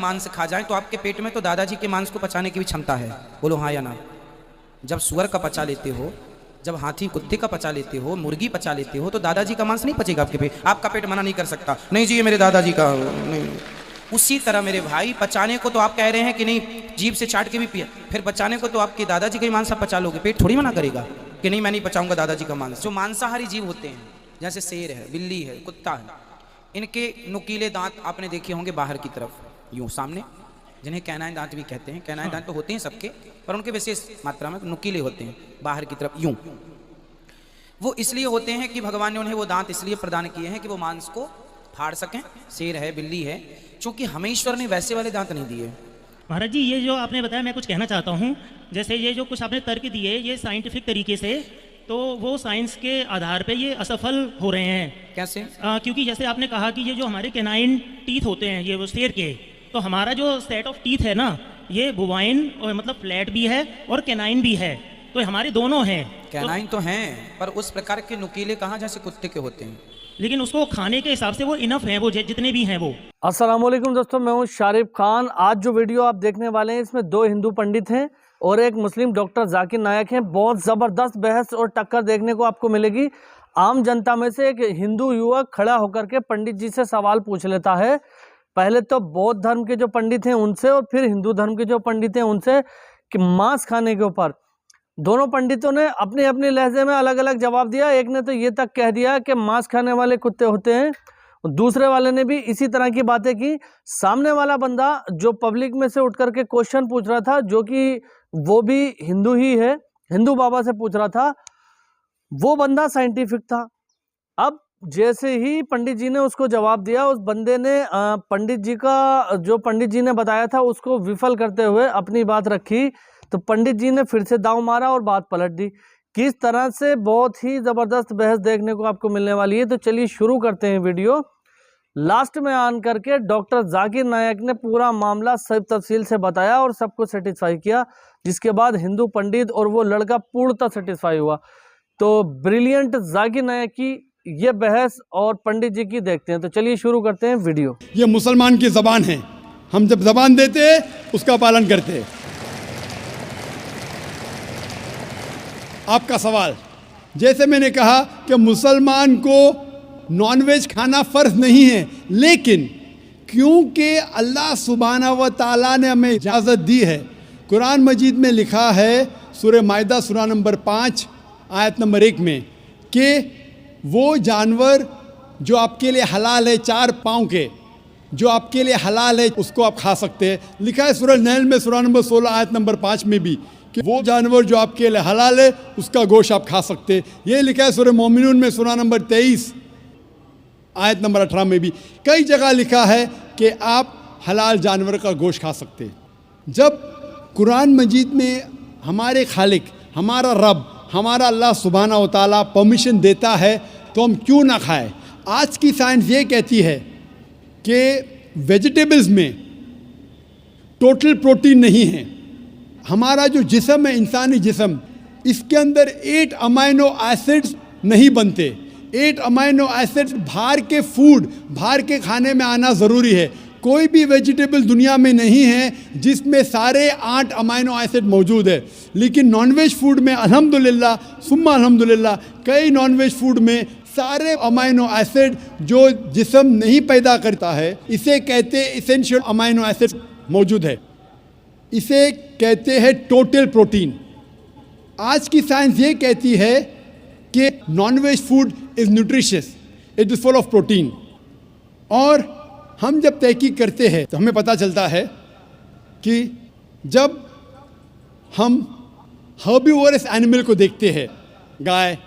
मांस खा जाएं तो आपके पेट में तो दादाजी के मांस को पचाने की भी क्षमता है। बोलो हाँ या ना। जब सुअर का पचा लेते हो, जब हाथी कुत्ते का पचा लेते हो, मुर्गी पचा लेते हो, तो दादाजी का मांस नहीं पचेगा आपके पेट। आपका पेट मना नहीं कर सकता, नहीं जी ये मेरे दादाजी का नहीं। उसी तरह मेरे भाई, पचाने को तो आप कह रहे हैं कि नहीं जीभ से चाट के भी पिया, फिर पचाने को तो आपके दादाजी का ही मांस आप पचा लोगे। पेट थोड़ी मना करेगा कि नहीं मैं नहीं पचाऊंगा दादाजी का मांस। जो मांसाहारी जीव होते हैं जैसे शेर है, बिल्ली है, कुत्ता है, इनके नुकीले दांत आपने देखे होंगे बाहर की तरफ यूं सामने, जिन्हें कैनाइन दांत भी कहते हैं। कैनाइन दांत तो होते हैं सबके, पर उनके विशेष मात्रा में नुकीले होते हैं बाहर की तरफ यूं। वो इसलिए होते हैं कि भगवान ने उन्हें वो दांत इसलिए प्रदान किए हैं कि वो मांस को फाड़ सकें। शेर है, बिल्ली है, चूंकि हमें ईश्वर ने वैसे वाले दांत नहीं दिए। महाराज जी, ये जो आपने बताया मैं कुछ कहना चाहता हूँ। जैसे ये जो कुछ आपने तर्क दिए ये साइंटिफिक तरीके से, तो वो साइंस के आधार पे ये असफल हो रहे हैं। कैसे? क्योंकि जैसे आपने कहा कि ये जो हमारे कैनाइन टीथ होते हैं ये वो शेर के, तो हमारा जो सेट ऑफ टीथ है ना ये बोवाइन और मतलब फ्लैट भी है और कैनाइन भी है, तो हमारे दोनों हैं। कैनाइन तो हैं, पर उस प्रकार के नुकीले कहाँ जैसे कुत्ते के होते हैं, लेकिन उसको खाने के हिसाब से वो इनफ हैं, वो जितने भी हैं वो। अस्सलाम वालेकुम दोस्तों, मैं हूं शारिफ खान। आज जो वीडियो आप देखने वाले हैं इसमें 2 हिंदू पंडित हैं और एक मुस्लिम डॉक्टर जाकिर नायक हैं। बहुत ज़बरदस्त बहस और टक्कर देखने को आपको मिलेगी। आम जनता में से एक हिंदू युवक खड़ा होकर के पंडित जी से सवाल पूछ लेता है, पहले तो बौद्ध धर्म के जो पंडित हैं उनसे और फिर हिंदू धर्म के जो पंडित हैं उनसे, कि मांस खाने के ऊपर दोनों पंडितों ने अपने अपने लहजे में अलग अलग जवाब दिया। एक ने तो ये तक कह दिया कि मांस खाने वाले कुत्ते होते हैं, दूसरे वाले ने भी इसी तरह की बातें की। सामने वाला बंदा जो पब्लिक में से उठ करके क्वेश्चन पूछ रहा था, जो कि वो भी हिंदू ही है, हिंदू बाबा से पूछ रहा था, वो बंदा साइंटिफिक था। अब जैसे ही पंडित जी ने उसको जवाब दिया, उस बंदे ने पंडित जी का जो पंडित जी ने बताया था उसको विफल करते हुए अपनी बात रखी, तो पंडित जी ने फिर से दांव मारा और बात पलट दी। किस तरह से बहुत ही ज़बरदस्त बहस देखने को आपको मिलने वाली है। तो चलिए शुरू करते हैं वीडियो। लास्ट में आन करके डॉक्टर जाकिर नायक ने पूरा मामला सब तफसील से बताया और सबको सेटिस्फाई किया, जिसके बाद हिंदू पंडित और वो लड़का पूर्णतः सेटिस्फाई हुआ। तो ब्रिलियंट जाकिर नायक की ये बहस और पंडित जी की देखते हैं। तो चलिए शुरू करते हैं वीडियो। ये मुसलमान की ज़बान है, हम जब ज़बान देते हैं उसका पालन करते हैं। आपका सवाल, जैसे मैंने कहा कि मुसलमान को नॉनवेज खाना फ़र्ज नहीं है, लेकिन क्योंकि अल्लाह सुब्हाना व तआला ने हमें इजाज़त दी है, कुरान मजीद में लिखा है सूरह माइदा सूरा नंबर 5 आयत नंबर 1 में, कि वो जानवर जो आपके लिए हलाल है 4 पाँव के, जो आपके लिए हलाल है उसको आप खा सकते हैं। लिखा है सूरह नहल में सूरा नंबर 16 आयत नंबर 5 में भी कि वो जानवर जो आपके लिए हलाल है उसका गोश्त आप खा सकते हैं। ये लिखा है सूरह मोमिनून में सूरा नंबर 23 आयत नंबर 18 में भी। कई जगह लिखा है कि आप हलाल जानवर का गोश्त खा सकते हैं। जब कुरान मजीद में हमारे खालिक, हमारा रब, हमारा अल्लाह सुब्हाना व तआला परमिशन देता है तो हम क्यों ना खाएं। आज की साइंस ये कहती है कि वेजिटेबल्स में टोटल प्रोटीन नहीं है। हमारा जो जिस्म है, इंसानी जिस्म, इसके अंदर 8 अमाइनो एसिड्स नहीं बनते। 8 अमाइनो एसिड्स बाहर के फूड, बाहर के खाने में आना ज़रूरी है। कोई भी वेजिटेबल दुनिया में नहीं है जिसमें सारे 8 अमाइनो एसिड मौजूद है, लेकिन नॉनवेज फूड में अल्हम्दुलिल्लाह सुम्मा अल्हम्दुलिल्लाह कई नॉनवेज फूड में सारे अमाइनो एसिड जो जिस्म नहीं पैदा करता है, इसे कहते हैं इसेंशियल अमाइनो एसिड मौजूद है। इसे कहते हैं टोटल प्रोटीन। आज की साइंस ये कहती है कि non veg food is nutritious, it is full of protein. और हम जब तहकीक करते हैं तो हमें पता चलता है कि जब हम हर्बीवोरस एनिमल को देखते हैं, गाय,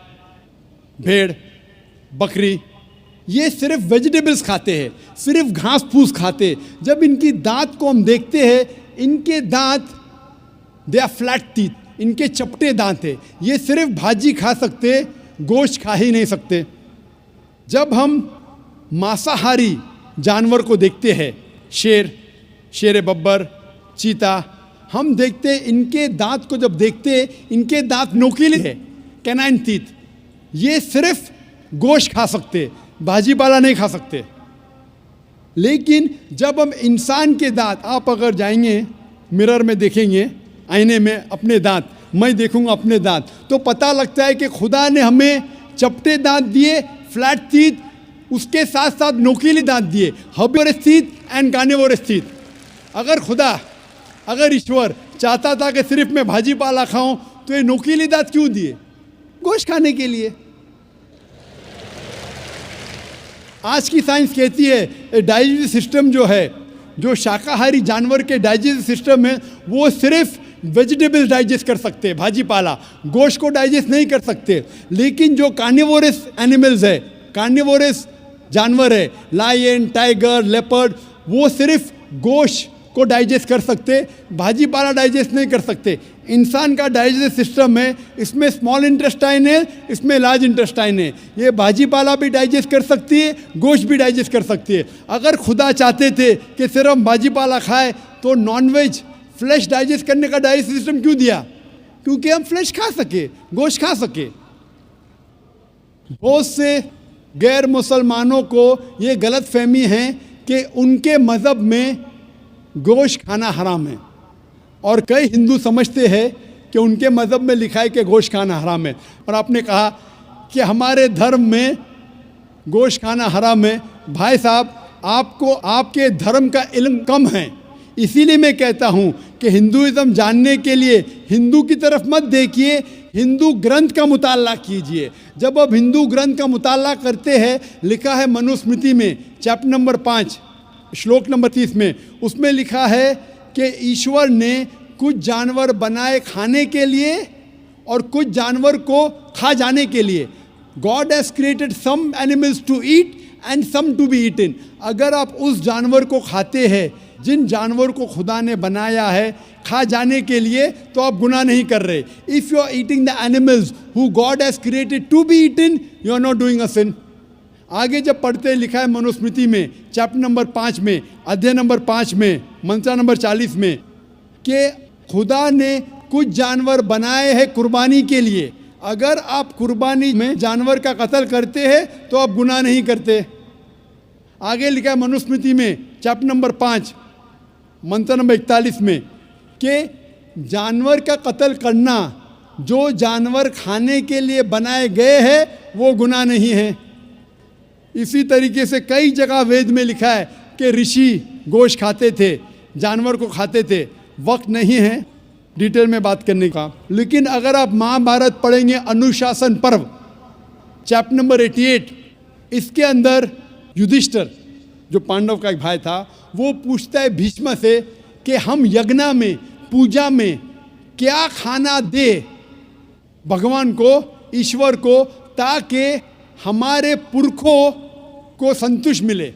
भेड़, बकरी, ये सिर्फ वेजिटेबल्स खाते हैं, सिर्फ घास फूस खाते हैं। जब इनकी दांत को हम देखते हैं, इनके दांत दे आर फ्लैट टीथ, इनके चपटे दांत है। ये सिर्फ भाजी खा सकते, गोश्त खा ही नहीं सकते। जब हम मांसाहारी जानवर को देखते हैं, शेर, शेर बब्बर, चीता, हम देखते हैं इनके दांत को जब देखते हैं, इनके दांत नोकीले हैं, कैनाइन टीथ। ये सिर्फ गोश्त खा सकते, भाजी पाला नहीं खा सकते। लेकिन जब हम इंसान के दांत, आप अगर जाएंगे मिरर में देखेंगे, आईने में अपने दांत, मैं देखूंगा अपने दांत, तो पता लगता है कि खुदा ने हमें चपटे दांत दिए, फ्लैट टीथ, उसके साथ साथ नोकीले दांत दिए, herbivores teeth and carnivorous teeth. अगर ईश्वर चाहता था कि सिर्फ मैं भाजी पाला खाऊं, तो ये नोकीले दांत क्यों दिए? गोश्त खाने के लिए। आज की साइंस कहती है डाइजेस्टिव सिस्टम जो है, जो शाकाहारी जानवर के डाइजेस्टिव सिस्टम है, वो सिर्फ वेजिटेबल्स डाइजेस्ट कर सकते हैं, भाजी पाला, गोश्त को डाइजेस्ट नहीं कर सकते। लेकिन जो कार्निवोरस एनिमल्स है, कार्निवोरस जानवर है, लायन, टाइगर, लेपर्ड, वो सिर्फ गोश्त को डाइजेस्ट कर सकते, भाजी पाला डाइजेस्ट नहीं कर सकते। इंसान का डाइजेस्ट सिस्टम है, इसमें स्मॉल इंटेस्टाइन है, इसमें लार्ज इंटेस्टाइन है। ये भाजी पाला भी डाइजेस्ट कर सकती है, गोश्त भी डाइजेस्ट कर सकती है। अगर खुदा चाहते थे कि सिर्फ हम भाजी पाला खाए, तो नॉनवेज फ्लैश डाइजेस्ट करने का डाइजेस्ट सिस्टम क्यों दिया? क्योंकि हम फ्लैश खा सके, गोश्त खा सके। बहुत से गैर मुसलमानों को ये गलत फहमी है कि उनके मज़हब में गोश्त खाना हराम है, और कई हिंदू समझते हैं कि उनके मज़हब में लिखा है कि गोश्त खाना हराम है। और आपने कहा कि हमारे धर्म में गोश्त खाना हराम है। भाई साहब, आपको आपके धर्म का इल्म कम है, इसीलिए मैं कहता हूँ कि हिंदुइज़्म जानने के लिए हिंदू की तरफ मत देखिए, हिंदू ग्रंथ का मुताला कीजिए। जब आप हिंदू ग्रंथ का मुताला करते हैं, लिखा है मनुस्मृति में चैप्टर नंबर 5 श्लोक नंबर 30 में, उसमें लिखा है कि ईश्वर ने कुछ जानवर बनाए खाने के लिए और कुछ जानवर को खा जाने के लिए। God has created some animals to eat and some to be eaten. अगर आप उस जानवर को खाते हैं जिन जानवर को खुदा ने बनाया है खा जाने के लिए, तो आप गुनाह नहीं कर रहे। If you are eating the animals who God has created to be eaten, you are not doing a sin. आगे जब पढ़ते लिखा है मनुस्मृति में चैप्टर नंबर 5 में, अध्याय नंबर 5 में, मंत्र नंबर 40 में, कि खुदा ने कुछ जानवर बनाए हैं कुर्बानी के लिए। अगर आप कुर्बानी में जानवर का कत्ल करते हैं तो आप गुनाह नहीं करते। आगे लिखा है मनुस्मृति में चैप्टर नंबर 5 मंत्र नंबर 41 में कि जानवर का कत्ल करना, जो जानवर खाने के लिए बनाए गए हैं, वो गुनाह नहीं है। इसी तरीके से कई जगह वेद में लिखा है कि ऋषि गोश्त खाते थे, जानवर को खाते थे। वक्त नहीं है डिटेल में बात करने का, लेकिन अगर आप महाभारत पढ़ेंगे अनुशासन पर्व चैप्टर नंबर 88, इसके अंदर युधिष्ठिर जो पांडव का एक भाई था, वो पूछता है भीष्म से कि हम यज्ञ में, पूजा में क्या खाना दे भगवान को, ईश्वर को, ताकि हमारे पुरखों को संतुष्ट मिले।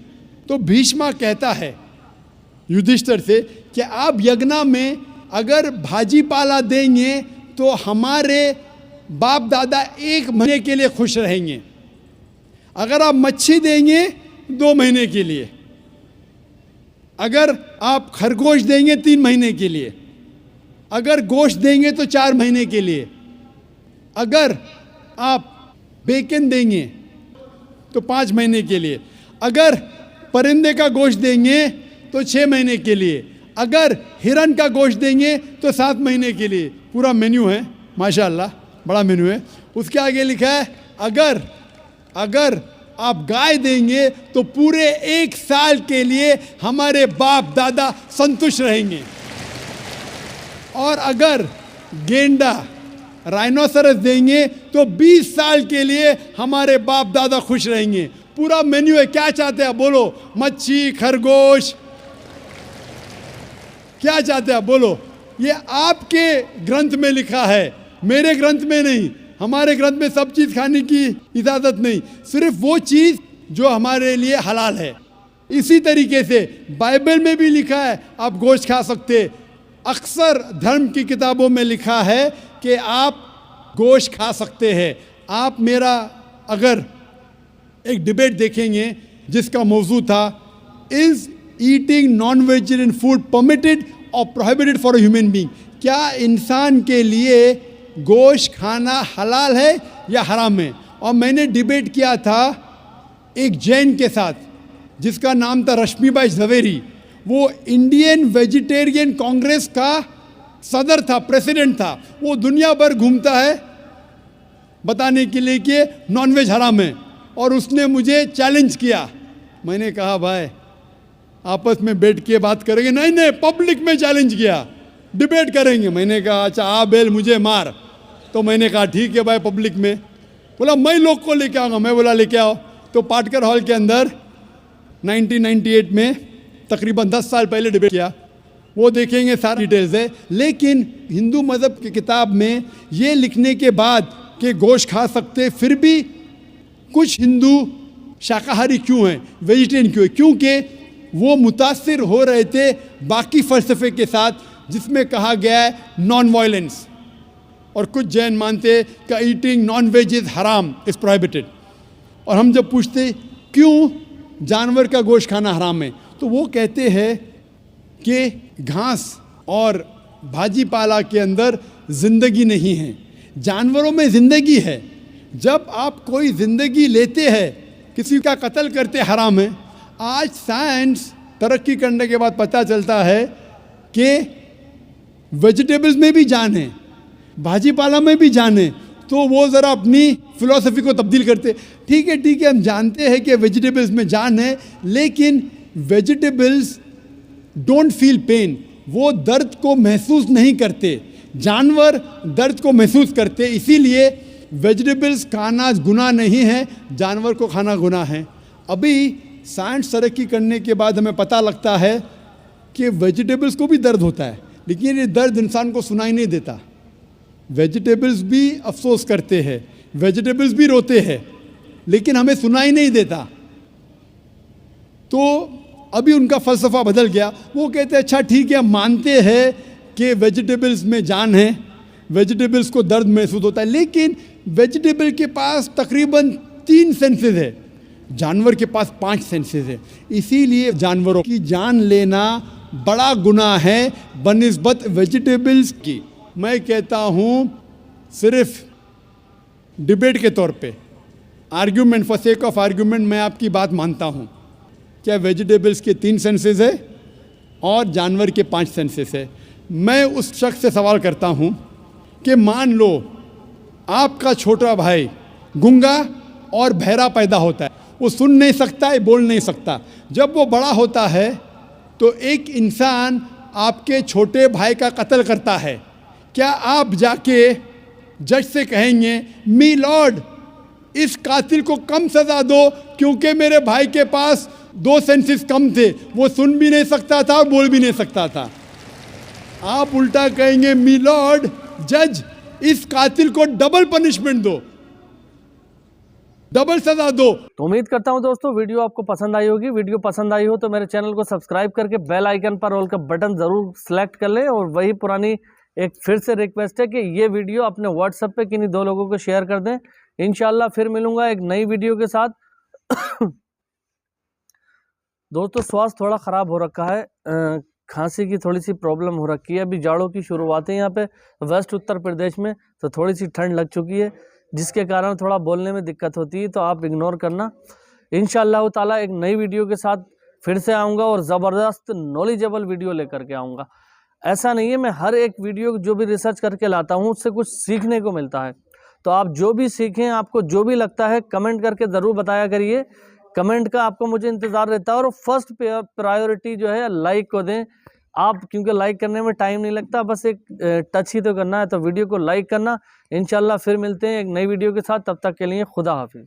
तो भीष्म कहता है युधिष्ठिर से कि आप यज्ञ में अगर भाजी पाला देंगे तो हमारे बाप दादा 1 महीने के लिए खुश रहेंगे। अगर आप मच्छी देंगे 2 महीने के लिए, अगर आप खरगोश देंगे 3 महीने के लिए, अगर गोश्त देंगे तो 4 महीने के लिए, अगर आप बेकन देंगे तो 5 महीने के लिए, अगर परिंदे का गोश्त देंगे तो 6 महीने के लिए, अगर हिरन का गोश्त देंगे तो 7 महीने के लिए। पूरा मेन्यू है, माशाल्लाह बड़ा मेन्यू है। उसके आगे लिखा है अगर आप गाय देंगे तो पूरे 1 साल के लिए हमारे बाप दादा संतुष्ट रहेंगे, और अगर गेंडा राइनोसरस देंगे तो 20 साल के लिए हमारे बाप दादा खुश रहेंगे। पूरा मेन्यू है। क्या चाहते हैं बोलो? मच्छी, खरगोश, क्या चाहते हैं बोलो? ये आपके ग्रंथ में लिखा है, मेरे ग्रंथ में नहीं। हमारे ग्रंथ में सब चीज़ खाने की इजाज़त नहीं, सिर्फ वो चीज़ जो हमारे लिए हलाल है। इसी तरीके से बाइबल में भी लिखा है आप गोश्त खा सकते। अक्सर धर्म की किताबों में लिखा है कि आप गोश्त खा सकते हैं। आप मेरा अगर एक डिबेट देखेंगे जिसका मौजू था, is eating non vegetarian food permitted और prohibited for a human being? क्या इंसान के लिए गोश्त खाना हलाल है या हराम है? और मैंने डिबेट किया था एक जैन के साथ। जिसका नाम था रश्मिबाई झवेरी, वो इंडियन वेजिटेरियन कांग्रेस का सदर था, प्रेसिडेंट था। वो दुनिया भर घूमता है बताने के लिए कि नॉनवेज हराम है, और उसने मुझे चैलेंज किया। मैंने कहा भाई आपस में बैठ के बात करेंगे। नहीं नहीं, पब्लिक में चैलेंज किया, डिबेट करेंगे। मैंने कहा अच्छा आ बेल मुझे मार। तो मैंने कहा ठीक है भाई, पब्लिक में। बोला मैं लोग को लेके आऊँगा। मैं बोला लेके आओ। तो पाटकर हॉल के अंदर 1998 में तकरीबन 10 साल पहले डिबेट किया। वो देखेंगे सारी डिटेल्स है। लेकिन हिंदू मज़हब की किताब में ये लिखने के बाद कि गोश्त खा सकते, फिर भी कुछ हिंदू शाकाहारी क्यों हैं, वेजिटेरियन क्यों है? क्योंकि वो मुतासिर हो रहे थे बाकी फ़लसफ़े के साथ, जिसमें कहा गया है नॉन वायलेंस। और कुछ जैन मानते हैं कि ईटिंग नॉन वेज इज़ हराम, इज़ प्रोहिबिटेड। और हम जब पूछते क्यों जानवर का गोश्त खाना हराम है, तो वो कहते हैं कि घास और भाजी पाला के अंदर ज़िंदगी नहीं है, जानवरों में ज़िंदगी है। जब आप कोई ज़िंदगी लेते हैं, किसी का कत्ल करते हराम है। आज साइंस तरक्की करने के बाद पता चलता है कि वेजिटेबल्स में भी जान है, भाजी पाला में भी जान है। तो वो ज़रा अपनी फ़िलॉसफी को तब्दील करते। ठीक है हम जानते हैं कि वेजिटेबल्स में जान है, लेकिन वेजिटेबल्स डोंट फील पेन, वो दर्द को महसूस नहीं करते। जानवर दर्द को महसूस करते, इसीलिए वेजिटेबल्स खाना गुनाह नहीं है, जानवर को खाना गुनाह है। अभी साइंस तरक्की करने के बाद हमें पता लगता है कि वेजिटेबल्स को भी दर्द होता है, लेकिन ये दर्द इंसान को सुनाई नहीं देता। वेजिटेबल्स भी अफसोस करते हैं, वेजिटेबल्स भी रोते हैं, लेकिन हमें सुनाई नहीं देता। तो अभी उनका फ़लसफ़ा बदल गया। वो कहते हैं अच्छा ठीक है, मानते हैं कि वेजिटेबल्स में जान है, वेजिटेबल्स को दर्द महसूस होता है, लेकिन वेजिटेबल के पास तकरीबन 3 सेंसेस है, जानवर के पास 5 सेंसेस है। इसीलिए जानवरों की जान लेना बड़ा गुनाह है बनिस्बत वेजिटेबल्स की। मैं कहता हूँ सिर्फ डिबेट के तौर पे, argument, for sake of argument, मैं आपकी बात मानता हूँ। क्या वेजिटेबल्स के 3 सेंसेस है और जानवर के 5 सेंसेस है। मैं उस शख्स से सवाल करता हूँ कि मान लो आपका छोटा भाई गूंगा और बहरा पैदा होता है, वो सुन नहीं सकता है, बोल नहीं सकता। जब वो बड़ा होता है तो एक इंसान आपके छोटे भाई का कत्ल करता है, क्या आप जाके जज से कहेंगे मी लॉर्ड इस कातिल को कम सज़ा दो क्योंकि मेरे भाई के पास 2 सेंसेस कम थे, वो सुन भी नहीं सकता था, बोल भी नहीं सकता था? आप उल्टा कहेंगे मी लॉर्ड जज इस कातिल को डबल पनिशमेंट दो, डबल सजा दो। तो उम्मीद करता हूं दोस्तों वीडियो आपको पसंद आई होगी। वीडियो पसंद आई हो तो मेरे चैनल को सब्सक्राइब करके बेल आइकन पर ऑल का बटन ज़रूर सेलेक्ट कर लें। और वही पुरानी एक फिर से रिक्वेस्ट है कि ये वीडियो अपने व्हाट्सएप पे किन्हीं 2 लोगों को शेयर कर दें। इंशाल्लाह फिर मिलूंगा एक नई वीडियो के साथ। दोस्तों स्वास्थ्य थोड़ा ख़राब हो रखा है, खांसी की थोड़ी सी प्रॉब्लम हो रखी है। अभी जाड़ों की शुरुआत है यहाँ पे वेस्ट उत्तर प्रदेश में, तो थोड़ी सी ठंड लग चुकी है, जिसके कारण थोड़ा बोलने में दिक्कत होती है, तो आप इग्नोर करना। इंशाअल्लाह ताला एक नई वीडियो के साथ फिर से आऊँगा और ज़बरदस्त नॉलेजेबल वीडियो लेकर के आऊँगा। ऐसा नहीं है, मैं हर एक वीडियो जो भी रिसर्च करके लाता हूँ उससे कुछ सीखने को मिलता है। तो आप जो भी सीखें, आपको जो भी लगता है कमेंट करके ज़रूर बताया करिए। कमेंट का आपको मुझे इंतज़ार रहता है। और फर्स्ट प्रायोरिटी जो है लाइक को दें आप, क्योंकि लाइक करने में टाइम नहीं लगता, बस एक टच ही तो करना है। तो वीडियो को लाइक करना। इंशाल्लाह फिर मिलते हैं एक नई वीडियो के साथ, तब तक के लिए खुदा हाफिज़।